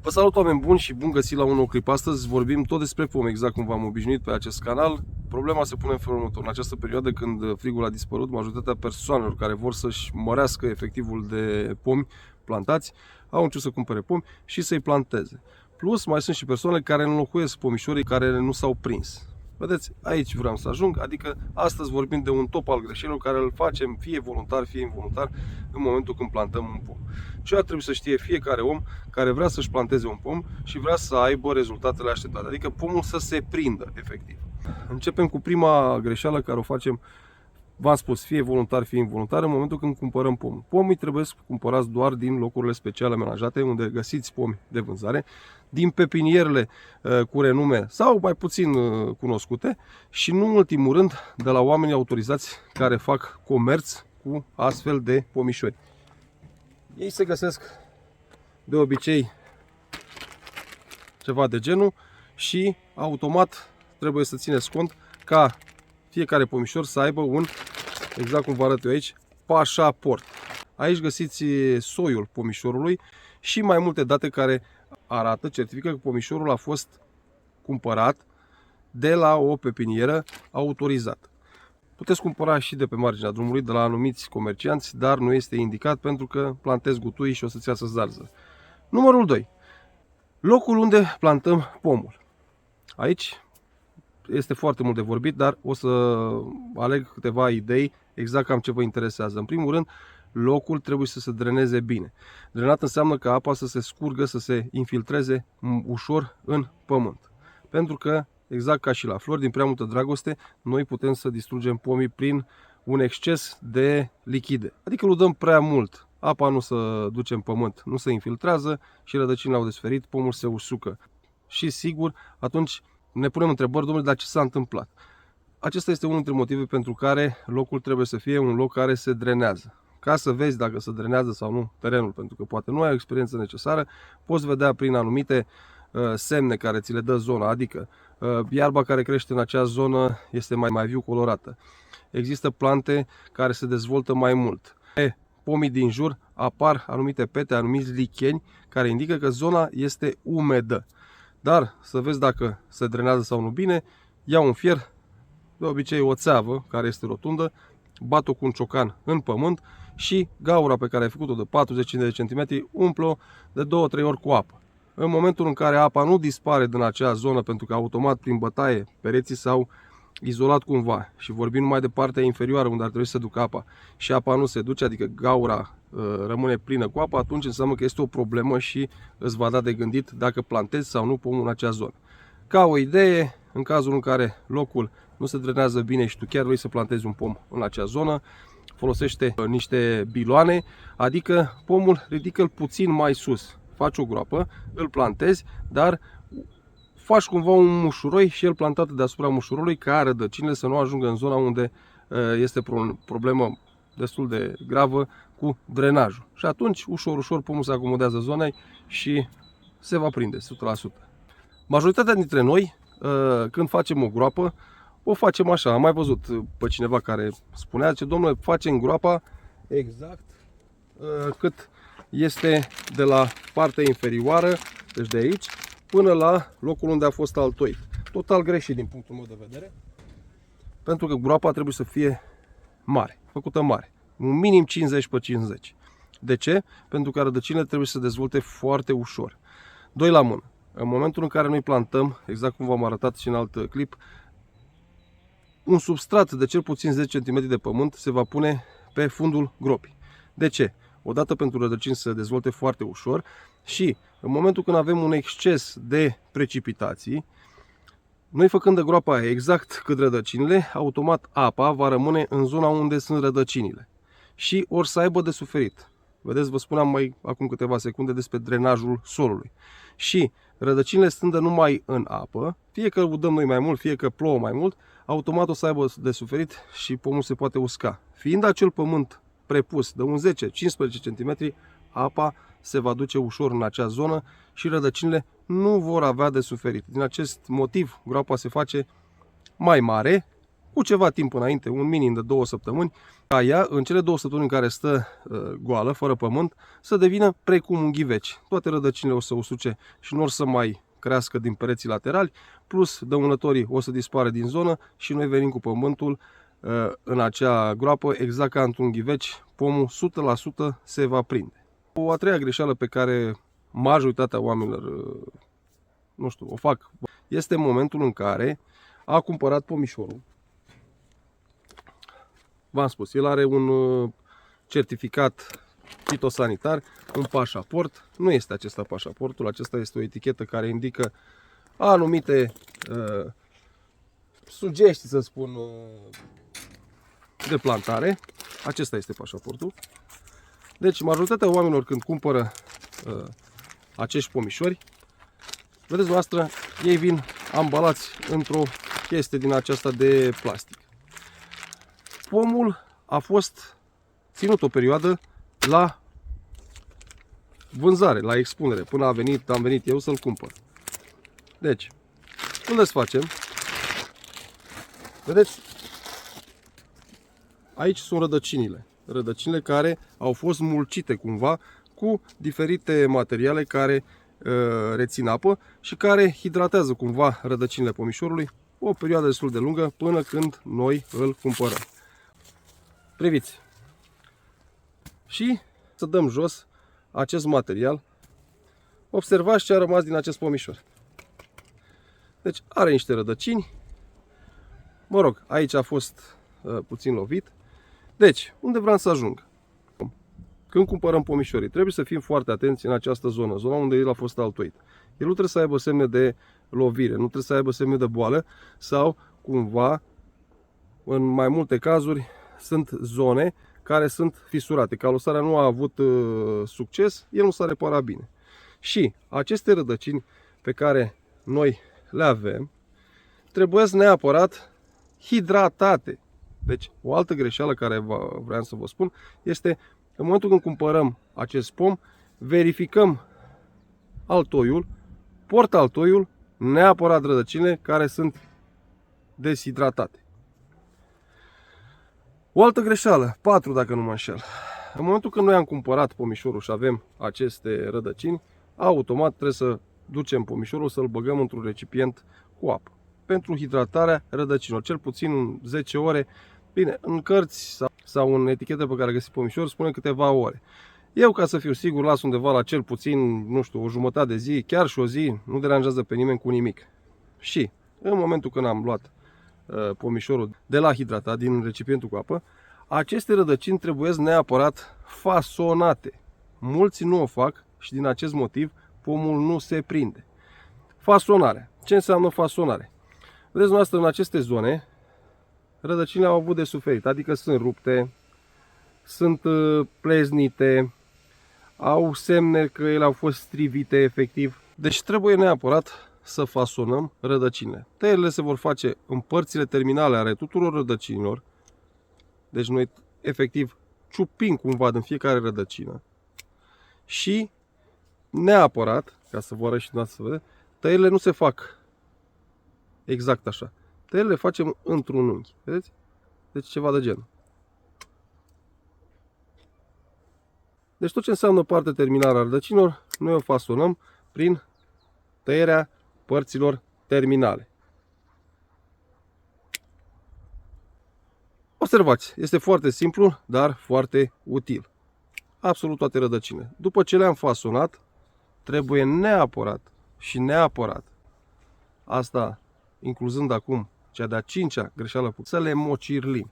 Vă salut, oameni buni, și bun găsit la un nou clip. Astăzi vorbim tot despre pom, exact cum v-am obișnuit pe acest canal. Problema se pune în felul următor. În această perioadă, când frigul a dispărut, majoritatea persoanelor care vor să-și mărească efectivul de pomi plantați au început să cumpere pomi și să-i planteze. Plus, mai sunt și persoane care înlocuiesc pomișorii care nu s-au prins. Vedeți, aici vreau să ajung, adică astăzi vorbim de un top al greșelilor care îl facem fie voluntar, fie involuntar în momentul când plantăm un pom. Ce ar trebui să știe fiecare om care vrea să-și planteze un pom și vrea să aibă rezultatele așteptate, adică pomul să se prindă efectiv. Începem cu prima greșeală care o facem, v-am spus, fie voluntar, fie involuntar, în momentul când cumpărăm pomul. Pomii trebuie să cumpărați doar din locurile speciale amenajate, unde găsiți pomi de vânzare, din pepinierele cu renume sau mai puțin cunoscute și, nu în ultimul rând, de la oamenii autorizați care fac comerț cu astfel de pomișori. Ei se găsesc de obicei ceva de genul și automat trebuie să țineți cont ca fiecare pomișor să aibă un, exact cum vă arăt eu aici, pașaport. Aici găsiți soiul pomișorului și mai multe date care arată, certifică că pomișorul a fost cumpărat de la o pepinieră autorizată. Puteți cumpăra și de pe marginea drumului, de la anumiți comercianți, dar nu este indicat pentru că plantezi gutui și o să-ți iasă zarză. Numărul 2. Locul unde plantăm pomul. Aici este foarte mult de vorbit, dar o să aleg câteva idei exact cam ce vă interesează. În primul rând, locul trebuie să se dreneze bine. Drenat înseamnă că apa să se scurgă, să se infiltreze ușor în pământ. Pentru că, exact ca și la flori, din prea multă dragoste, noi putem să distrugem pomii prin un exces de lichide. Adică îl dăm prea mult. Apa nu se duce în pământ, nu se infiltrează și rădăcinile au desferit, pomul se usucă. Și sigur, atunci ne punem întrebări, domnule, dar ce s-a întâmplat? Acesta este unul dintre motive pentru care locul trebuie să fie un loc care se drenează. Ca să vezi dacă se drenează sau nu terenul, pentru că poate nu ai o experiență necesară, poți vedea prin anumite semne care ți le dă zona, adică iarba care crește în acea zonă este mai viu colorată. Există plante care se dezvoltă mai mult. Pe pomii din jur apar anumite pete, anumiți licheni care indică că zona este umedă. Dar să vezi dacă se drenează sau nu bine, ia un fier, de obicei o țeavă care este rotundă, bat-o cu un ciocan în pământ și gaura pe care ai făcut-o de 40 de cm umple-o de 2-3 ori cu apă. În momentul în care apa nu dispare din acea zonă, pentru că automat prin bătaie pereții s-au izolat cumva și vorbim numai de partea inferioară unde ar trebui să se ducă apa și apa nu se duce, adică gaura rămâne plină cu apă, atunci înseamnă că este o problemă și îți va da de gândit dacă plantezi sau nu pomul în acea zonă. Ca o idee, în cazul în care locul nu se drenează bine și tu chiar vrei să plantezi un pom în acea zonă, folosește niște biloane, adică pomul ridică-l puțin mai sus. Faci o groapă, îl plantezi, dar faci cumva un mușuroi și el plantat deasupra mușurului ca rădăcinile să nu ajungă în zona unde este o problemă destul de gravă cu drenajul. Și atunci, ușor, ușor, pomul se acomodează zonei și se va prinde 100%. Majoritatea dintre noi, când facem o groapă, o facem așa. Am mai văzut pe cineva care spunea, zice, domnule, facem groapa exact cât este de la partea inferioară, deci de aici, până la locul unde a fost altoit. Total greșit din punctul meu de vedere, pentru că groapa trebuie să fie mare, făcută mare, un minim 50 pe 50. De ce? Pentru că rădăcinile trebuie să se dezvolte foarte ușor. 2 la mână. În momentul în care noi plantăm, exact cum v-am arătat și în alt clip, un substrat de cel puțin 10 cm de pământ se va pune pe fundul gropii. De ce? Odată pentru rădăcini să se dezvolte foarte ușor și în momentul când avem un exces de precipitații, noi făcând de groapa aia exact cât rădăcinile, automat apa va rămâne în zona unde sunt rădăcinile și ori să aibă de suferit. Vedeți, vă spuneam acum câteva secunde despre drenajul solului. Și rădăcinile stând numai în apă, fie că udăm noi mai mult, fie că plouă mai mult, automat o să aibă de suferit și pomul se poate usca. Fiind acel pământ prepus de un 10-15 cm, apa se va duce ușor în acea zonă și rădăcinile nu vor avea de suferit. Din acest motiv, groapa se face mai mare, cu ceva timp înainte, un minim de 2 săptămâni, ca ea, în cele 2 săptămâni în care stă goală, fără pământ, să devină precum un ghiveci. Toate rădăcinile o să usuce și nu or să mai crească din pereții laterali, plus dăunătorii o să dispară din zonă și noi venim cu pământul în acea groapă, exact ca într-un ghiveci, pomul 100% se va prinde. O a treia greșeală pe care majoritatea oamenilor, nu știu, o fac, este momentul în care a cumpărat pomișorul. V-am spus, el are un certificat fitosanitar, un pașaport. Nu este acesta pașaportul, acesta este o etichetă care indică anumite sugestii, să spun, de plantare. Acesta este pașaportul. Deci, majoritatea oamenilor când cumpără acești pomișori, vedeți noastră, ei vin ambalați într-o chestie din aceasta de plastic. Pomul a fost ținut o perioadă la vânzare, la expunere, până am venit eu să-l cumpăr. Deci, cum desfacem? Vedeți? Aici sunt rădăcinile. Rădăcinile care au fost mulcite cumva cu diferite materiale care rețin apă și care hidratează cumva rădăcinile pomișorului o perioadă destul de lungă până când noi îl cumpărăm. Priviți! Și să dăm jos acest material. Observați ce a rămas din acest pomișor. Deci are niște rădăcini. Mă rog, aici a fost puțin lovit. Deci, unde vreau să ajung? Când cumpărăm pomișorii, trebuie să fim foarte atenți în această zonă, zona unde el a fost altoit. El nu trebuie să aibă semne de lovire, nu trebuie să aibă semne de boală sau cumva, în mai multe cazuri, sunt zone care sunt fisurate. Calosarea nu a avut succes, el nu s-a reparat bine. Și aceste rădăcini pe care noi le avem, trebuie neapărat hidratate. Deci, o altă greșeală care vreau să vă spun este în momentul când cumpărăm acest pom, verificăm altoiul, altoiul, neapărat rădăcinile care sunt deshidratate. O altă greșeală, 4 dacă nu mă înșel. În momentul când noi am cumpărat pomișorul și avem aceste rădăcini, automat trebuie să ducem pomișorul să-l băgăm într-un recipient cu apă. Pentru hidratarea rădăcinilor, cel puțin 10 ore. Bine, în cărți sau în etichete pe care găsiți pomișor spune câteva ore. Eu, ca să fiu sigur, las undeva la cel puțin, nu știu, o jumătate de zi, chiar și o zi, nu deranjează pe nimeni cu nimic. Și în momentul când am luat pomișorul de la hidratat, din recipientul cu apă, aceste rădăcini trebuie neapărat fasonate. Mulți nu o fac și din acest motiv pomul nu se prinde. Fasonare. Ce înseamnă fasonare? Vedeți noastră, în aceste zone, rădăcinile au avut de suferit, adică sunt rupte, sunt pleznite, au semne că ele au fost strivite efectiv. Deci trebuie neapărat să fasonăm rădăcinile. Tăierile se vor face în părțile terminale ale tuturor rădăcinilor. Deci noi efectiv ciupim cumva din fiecare rădăcină. Și neapărat, ca să vă arăt și dumneavoastră să vedeți, tăierile nu se fac exact așa. Tăierile le facem într-un unghi. Vedeți? Deci ceva de genul. Deci tot ce înseamnă partea terminală a rădăcinilor, noi o fasonăm prin tăierea părților terminale. Observați, este foarte simplu, dar foarte util. Absolut toate rădăcinile. După ce le-am fasonat, trebuie neapărat și neapărat, asta incluzând acum cea de-a 5-a greșeală, să le mocirlim.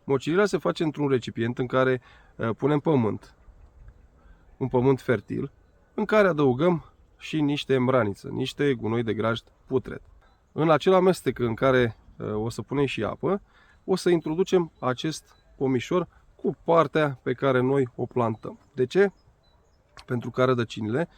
Mocirirea se face într-un recipient în care punem pământ, un pământ fertil, în care adăugăm și niște emraniță, niște gunoi de grajd putred. În acel amestec în care o să punem și apă, o să introducem acest pomișor cu partea pe care noi o plantăm. De ce? Pentru ca rădăcinile,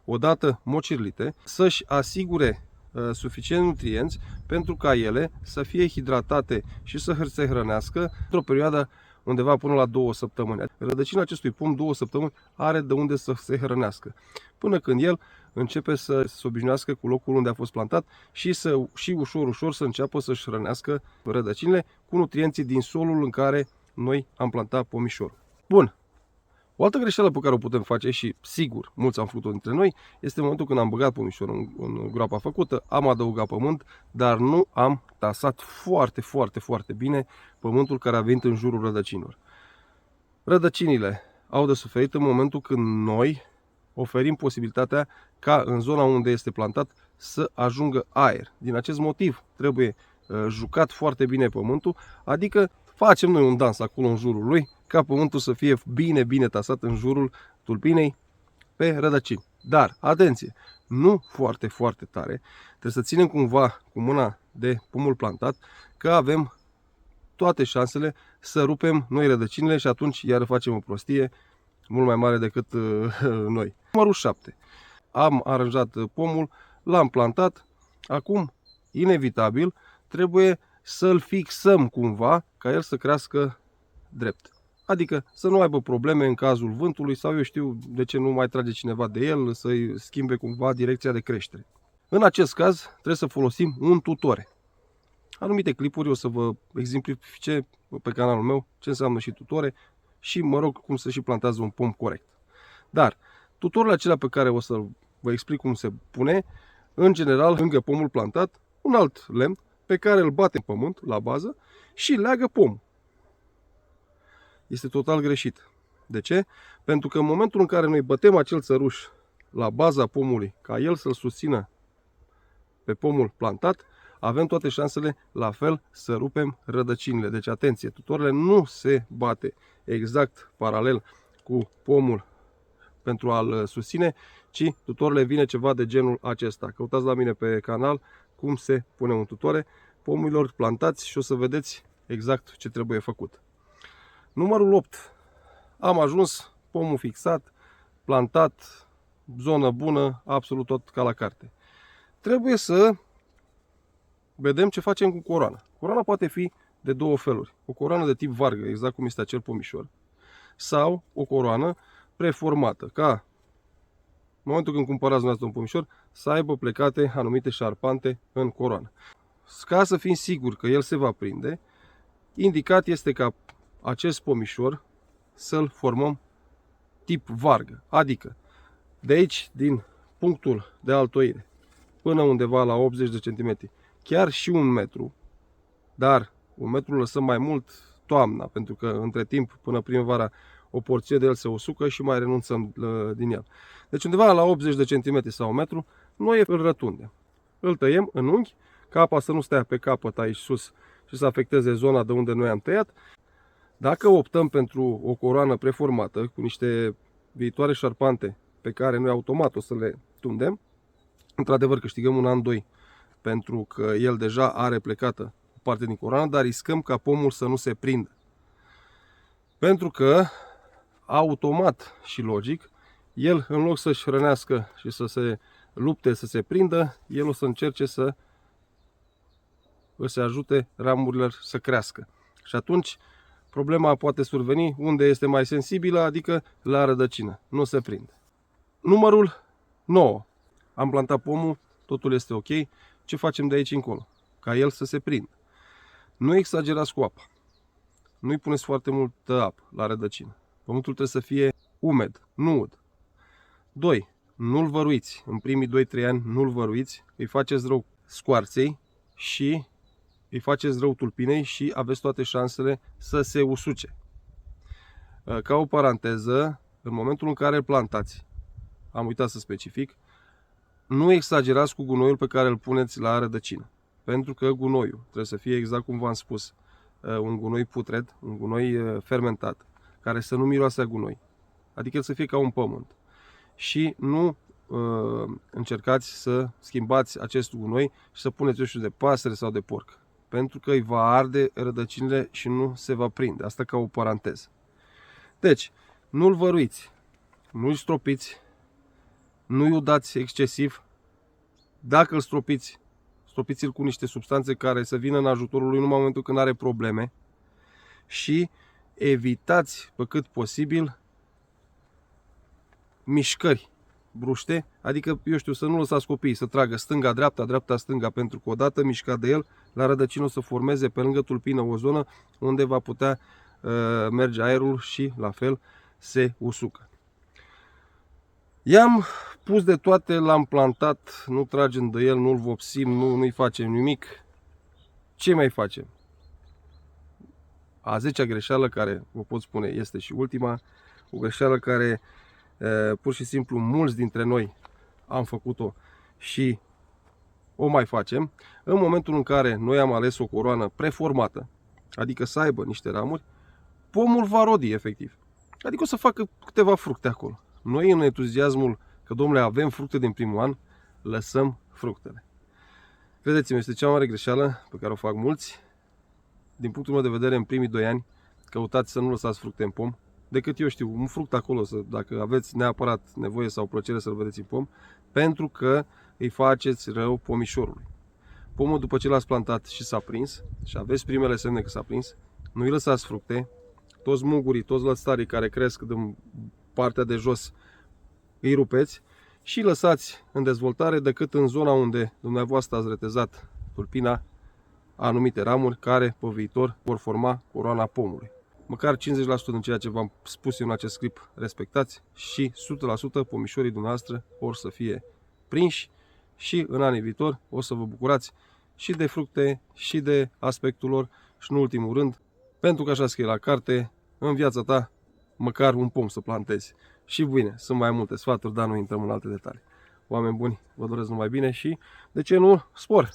odată mocirlite, să-și asigure suficient nutrienți pentru ca ele să fie hidratate și să se hrănească într-o perioadă undeva până la 2 săptămâni. Rădăcina acestui pom 2 săptămâni are de unde să se hrănească, până când el începe să se obișnuiască cu locul unde a fost plantat și ușor să înceapă să-și hrănească rădăcinile cu nutrienții din solul în care noi am plantat pomișorul. Bun. O altă greșeală pe care o putem face și sigur mulți am făcut-o dintre noi este momentul când am băgat pomișorul în groapa făcută, am adăugat pământ, dar nu am tasat foarte bine pământul care a venit în jurul rădăcinilor. Rădăcinile au de suferit în momentul când noi oferim posibilitatea ca în zona unde este plantat să ajungă aer. Din acest motiv trebuie jucat foarte bine pământul, adică facem noi un dans acolo în jurul lui, ca pământul să fie bine tasat în jurul tulpinei pe rădăcini. Dar, atenție, nu foarte tare, trebuie să ținem cumva cu mâna de pomul plantat, că avem toate șansele să rupem noi rădăcinile și atunci iar facem o prostie mult mai mare decât noi. Numărul 7. Am aranjat pomul, l-am plantat, acum, inevitabil, trebuie să-l fixăm cumva ca el să crească drept. Adică să nu aibă probleme în cazul vântului sau eu știu de ce nu mai trage cineva de el, să-i schimbe cumva direcția de creștere. În acest caz trebuie să folosim un tutore. Anumite clipuri o să vă exemplifice pe canalul meu ce înseamnă și tutore și mă rog cum să și plantați un pom corect. Dar tutorele acelea pe care o să vă explic cum se pune, în general lângă pomul plantat, un alt lemn pe care îl bate în pământ la bază și leagă pomul. Este total greșit. De ce? Pentru că în momentul în care noi bătem acel țăruș la baza pomului, ca el să-l susțină pe pomul plantat, avem toate șansele la fel să rupem rădăcinile. Deci atenție, tutorele nu se bate exact paralel cu pomul pentru a-l susține, ci tutorele vine ceva de genul acesta. Căutați la mine pe canal cum se pune un tutore pomilor plantați și o să vedeți exact ce trebuie făcut. Numărul 8. Am ajuns, pomul fixat, plantat, zonă bună, absolut tot ca la carte. Trebuie să vedem ce facem cu coroana. Coroana poate fi de două feluri. O coroană de tip vargă, exact cum este acel pomișor, sau o coroană preformată, ca în momentul când cumpărați dumneavoastră un pomișor, să aibă plecate anumite șarpante în coroană. Ca să fim siguri că el se va prinde, indicat este ca acest pomișor să-l formăm tip vargă, adică de aici, din punctul de altoire până undeva la 80 de cm, chiar și 1 metru, dar 1 metru lăsăm mai mult toamna, pentru că între timp, până primăvara, o porție de el se usucă și mai renunțăm din el. Deci undeva la 80 de cm sau 1 metru, noi îl rătundem. Îl tăiem în unghi, ca apa să nu stea pe capăt aici sus și să afecteze zona de unde noi am tăiat. Dacă optăm pentru o coroană preformată, cu niște viitoare șarpante pe care noi automat o să le tundem, într-adevăr câștigăm un an, 2, pentru că el deja are plecată o parte din coroană, dar riscăm ca pomul să nu se prindă. Pentru că, automat și logic, el în loc să-și hrănească și să se lupte să se prindă, el o să încerce să se ajute ramurilor să crească. Și atunci problema poate surveni unde este mai sensibilă, adică la rădăcină. Nu se prinde. Numărul 9. Am plantat pomul, totul este ok. Ce facem de aici încolo? Ca el să se prindă. Nu exagerați cu apa. Nu-i puneți foarte multă apă la rădăcină. Pământul trebuie să fie umed, nu ud. 2. Nu-l văruiți. În primii 2-3 ani nu-l văruiți. Îi faceți rău scoarței și îi faceți rău tulpinei și aveți toate șansele să se usuce. Ca o paranteză, în momentul în care îl plantați, am uitat să specific, nu exagerați cu gunoiul pe care îl puneți la rădăcină. Pentru că gunoiul trebuie să fie exact cum v-am spus, un gunoi putred, un gunoi fermentat, care să nu miroase a gunoi. Adică să fie ca un pământ. Și nu încercați să schimbați acest gunoi și să puneți, eu știu, de pasăre sau de porc. Pentru că îi va arde rădăcinile și nu se va prinde. Asta ca o paranteză. Deci, nu-l văruiți, nu-l stropiți, nu-i udați excesiv. Dacă îl stropiți, stropiți-l cu niște substanțe care să vină în ajutorul lui numai în momentul când are probleme. Și evitați pe cât posibil mișcări bruște, adică, eu știu, să nu lăsați copiii să tragă stânga-dreapta, dreapta-stânga, pentru că odată mișcat de el, la rădăcină o să formeze pe lângă tulpină o zonă unde va putea merge aerul și la fel se usucă. I-am pus de toate, l-am plantat, nu tragem de el, nu-l vopsim, nu-i facem nimic. Ce mai facem? A 10-a greșeală, care vă pot spune este și ultima, o greșeală care pur și simplu mulți dintre noi am făcut-o și o mai facem. În momentul în care noi am ales o coroană preformată, adică să aibă niște ramuri, pomul va rodi efectiv. Adică o să facă câteva fructe acolo. Noi, în entuziasmul că, domnule, avem fructe din primul an, lăsăm fructele. Credeți-mă, este cea mai mare greșeală pe care o fac mulți. Din punctul meu de vedere, în primii 2 ani, căutați să nu lăsați fructe în pom. Decât eu știu, un fruct acolo, dacă aveți neapărat nevoie sau plăcere să-l vedeți în pom, pentru că îi faceți rău pomișorului. Pomul, după ce l-ați plantat și s-a prins, și aveți primele semne că s-a prins, nu îi lăsați fructe, toți mugurii, toți lăstarii care cresc din partea de jos, îi rupeți și lăsați în dezvoltare, decât în zona unde dumneavoastră ați retezat tulpina anumite ramuri care pe viitor vor forma coroana pomului. Măcar 50% din ceea ce v-am spus eu în acest clip respectați și 100% pomișorii dumneavoastră or să fie prinși și în anii viitor o să vă bucurați și de fructe și de aspectul lor și în ultimul rând, pentru că așa scrie la carte, în viața ta măcar un pom să plantezi. Și bine, sunt mai multe sfaturi, dar nu intrăm în alte detalii. Oameni buni, vă doresc numai bine și, de ce nu, spor!